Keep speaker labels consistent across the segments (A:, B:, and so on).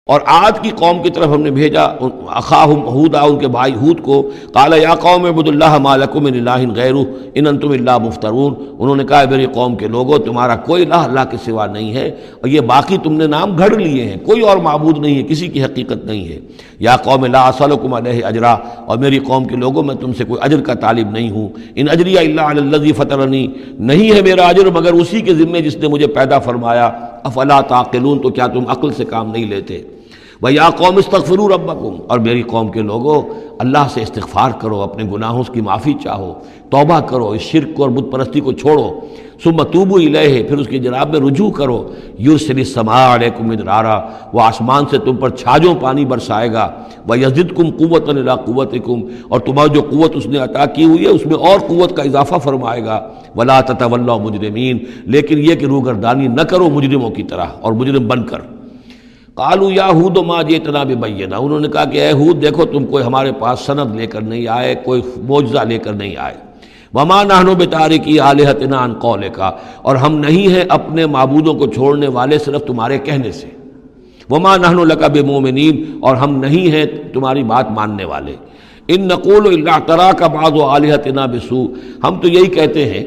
A: اور عاد کی قوم کی طرف ہم نے بھیجا اخاہم ہودا، ان کے بھائی ہود کو، قال یا قوم اعبدوا اللہ ما لکم من الہ غیرہ ان انتم الا مفترون، انہوں نے کہا میری قوم کے لوگوں تمہارا کوئی الہ اللہ کے سوا نہیں ہے، اور یہ باقی تم نے نام گھڑ لیے ہیں، کوئی اور معبود نہیں ہے، کسی کی حقیقت نہیں ہے۔ یا قوم لا اسألکم علیہ اجرا، اور میری قوم کے لوگوں میں تم سے کوئی اجر کا طالب نہیں ہوں، ان اجری الا علی الذی فطرنی، نہیں ہے میرا اجر مگر اسی کے ذمے جس نے مجھے پیدا فرمایا، افلا تعقلون، تو کیا تم عقل سے کام نہیں لیتے۔ وَيَا قَوْمِ اسْتَغْفِرُوا رَبَّكُمْ، اور میری قوم کے لوگوں اللہ سے استغفار کرو، اپنے گناہوں کی معافی چاہو، توبہ کرو، اس شرک کو اور بت پرستی کو چھوڑو، ثُمَّ تُوبُوا إِلَيْهِ، پھر اس کی جناب میں رجوع کرو، يُرْسِلِ السَّمَاءَ عَلَيْكُمْ مِدْرَارًا، وہ آسمان سے تم پر چھاجوں پانی برسائے گا، وَيَزِدْكُمْ قُوَّةً إِلَىٰ قُوَّتِكُمْ، اور تمہاری جو قوت اس نے عطا کی ہوئی ہے اس میں اور قوت کا اضافہ فرمائے گا، وَلَا تَتَوَلَّوْا مُجْرِمِينَ، لیکن یہ کہ روگردانی نہ کرو مجرموں کی طرح اور مجرم بن کر۔ قالوا یا ہود ما جئتنا ببینہ، انہوں نے کہا کہ اے ہود دیکھو تم کوئی ہمارے پاس سند لے کر نہیں آئے، کوئی معجزہ لے کر نہیں آئے، وما نحن بتارکی آلہتنا عن قولک، اور ہم نہیں ہیں اپنے معبودوں کو چھوڑنے والے صرف تمہارے کہنے سے، وما نحن لک بمؤمنین، اور ہم نہیں ہیں تمہاری بات ماننے والے، ان نقول الا اعتراک بعض آلہتنا بسوء، ہم تو یہی کہتے ہیں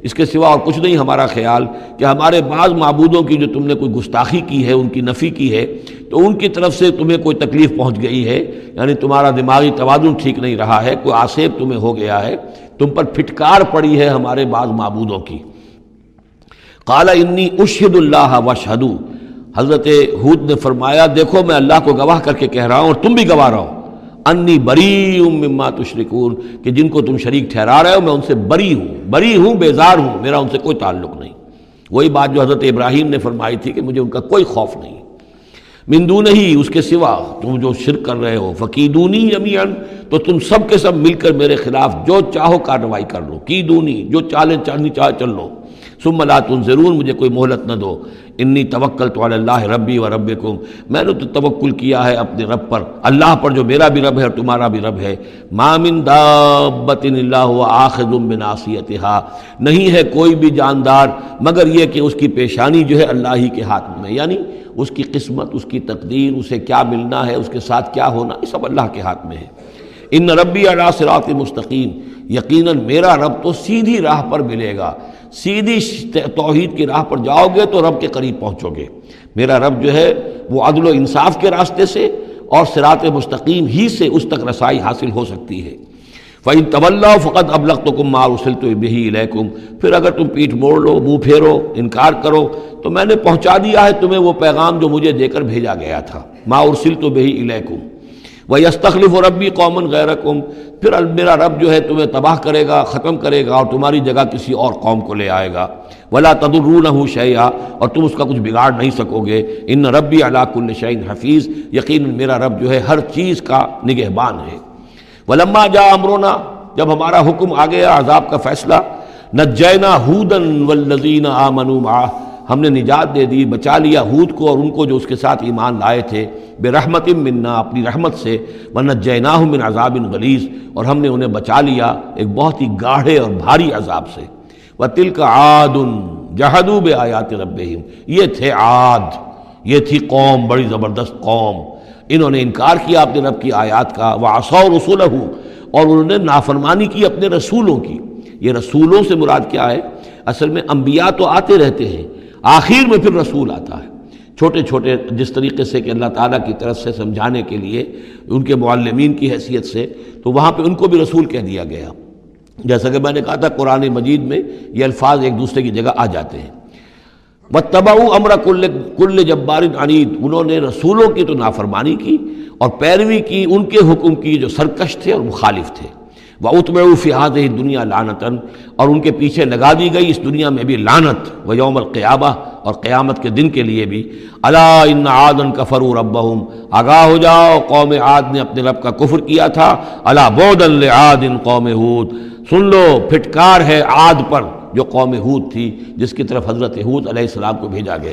A: اس کے سوا اور کچھ نہیں ہمارا خیال کہ ہمارے بعض معبودوں کی جو تم نے کوئی گستاخی کی ہے، ان کی نفی کی ہے، تو ان کی طرف سے تمہیں کوئی تکلیف پہنچ گئی ہے، یعنی تمہارا دماغی توازن ٹھیک نہیں رہا ہے، کوئی آسیب تمہیں ہو گیا ہے، تم پر پھٹکار پڑی ہے ہمارے بعض معبودوں کی۔ قال انی اشہد اللہ واشہدوا، حضرت ہود نے فرمایا دیکھو میں اللہ کو گواہ کر کے کہہ رہا ہوں اور تم بھی گواہ رہو، انی بریء مما تشرکون، کہ جن کو تم شریک ٹھہرا رہے ہو میں ان سے بری ہوں، بیزار ہوں، میرا ان سے کوئی تعلق نہیں۔ وہی بات جو حضرت ابراہیم نے فرمائی تھی کہ مجھے ان کا کوئی خوف نہیں، من دونہ ہی، اس کے سوا تم جو شرک کر رہے ہو، فکیدونی جمیعا، تو تم سب کے سب مل کر میرے خلاف جو چاہو کارروائی کر لو، کیدونی، جو چالیں چلنی چاہے چل لو، ثم لا تنظرون، مجھے کوئی مہلت نہ دو، انی توکلت علی اللہ ربی و ربکم، میں نے تو توکل کیا ہے اپنے رب پر، اللہ پر جو میرا بھی رب ہے اور تمہارا بھی رب ہے، ما من دابۃ الا هو آخذ بناصیتها، نہیں ہے کوئی بھی جاندار مگر یہ کہ اس کی پیشانی جو ہے اللہ ہی کے ہاتھ میں، یعنی اس کی قسمت، اس کی تقدیر، اسے کیا ملنا ہے، اس کے ساتھ کیا ہونا، یہ سب اللہ کے ہاتھ میں ہے۔ ان ربی علی صراط مستقیم، یقیناً میرا رب تو سیدھی راہ پر ملے گا، سیدھی توحید کی راہ پر جاؤ گے تو رب کے قریب پہنچو گے، میرا رب جو ہے وہ عدل و انصاف کے راستے سے اور صراط مستقیم ہی سے اس تک رسائی حاصل ہو سکتی ہے۔ فَإِن تَوَلَّوْا فَقَدْ أَبْلَغْتُكُم مَّا أُرْسِلْتُ بِهِ إِلَيْكُمْ، پھر اگر تم پیٹھ موڑ لو، منہ پھیرو، انکار کرو، تو میں نے پہنچا دیا ہے تمہیں وہ پیغام جو مجھے دے کر بھیجا گیا تھا، مَا أُرْسِلْتُ بِهِ إِلَيْكُمْ وَيَسْتَخْلِفُ رَبِّي قَوْمًا غَيْرَكُمْ، پھر میرا رب جو ہے تمہیں تباہ کرے گا، ختم کرے گا اور تمہاری جگہ کسی اور قوم کو لے آئے گا، وَلَا تَضُرُّونَهُ شَيْئًا، اور تم اس کا کچھ بگاڑ نہیں سکو گے، إِنَّ رَبِّي عَلَىٰ كُلِّ شَيْءٍ حَفِيظٌ، یقیناً میرا رب جو ہے ہر چیز کا نگہبان ہے۔ وَلَمَّا جَاءَ أَمْرُنَا، جب ہمارا حکم آ گیا عذاب کا فیصلہ، نجینا ہودا والذین آمنوا معہ، ہم نے نجات دے دی، بچا لیا ہود کو اور ان کو جو اس کے ساتھ ایمان لائے تھے، برحمت منا، اپنی رحمت سے، ونجیناہم من عذاب غلیظ، اور ہم نے انہیں بچا لیا ایک بہت ہی گاڑھے اور بھاری عذاب سے۔ وتلک عاد جحدوا بآیات ربہم، یہ تھے عاد، یہ تھی قوم، بڑی زبردست قوم، انہوں نے انکار کیا اپنے رب کی آیات کا، وعصوا رسولہ، اور انہوں نے نافرمانی کی اپنے رسولوں کی۔ یہ رسولوں سے مراد کیا ہے؟ اصل میں انبیاء تو آتے رہتے ہیں، آخر میں پھر رسول آتا ہے، چھوٹے چھوٹے، جس طریقے سے کہ اللہ تعالیٰ کی طرف سے سمجھانے کے لیے ان کے معلمین کی حیثیت سے، تو وہاں پہ ان کو بھی رسول کہہ دیا گیا، جیسا کہ میں نے کہا تھا قرآن مجید میں یہ الفاظ ایک دوسرے کی جگہ آ جاتے ہیں۔ واتبعوا امر کل جبار عنید، انہوں نے رسولوں کی تو نافرمانی کی اور پیروی کی ان کے حکم کی جو سرکش تھے اور مخالف تھے۔ وَأُتْبِعُوا فِي هَٰذِهِ الدُّنْيَا لَعْنَةً، اور ان کے پیچھے لگا دی گئی اس دنیا میں بھی لعنت، وَيَوْمَ الْقِيَامَةِ، اور قیامت کے دن کے لیے بھی۔ أَلَا إِنَّ عَادًا كَفَرُوا رَبَّهُمْ، آگاہ ہو جاؤ قوم عاد نے اپنے رب کا کفر کیا تھا، أَلَا بُعْدًا لِعَادٍ قوم ہود، سن لو پھٹکار ہے عاد پر جو قوم ہود تھی، جس کی طرف حضرت ہود علیہ السلام کو بھیجا گیا۔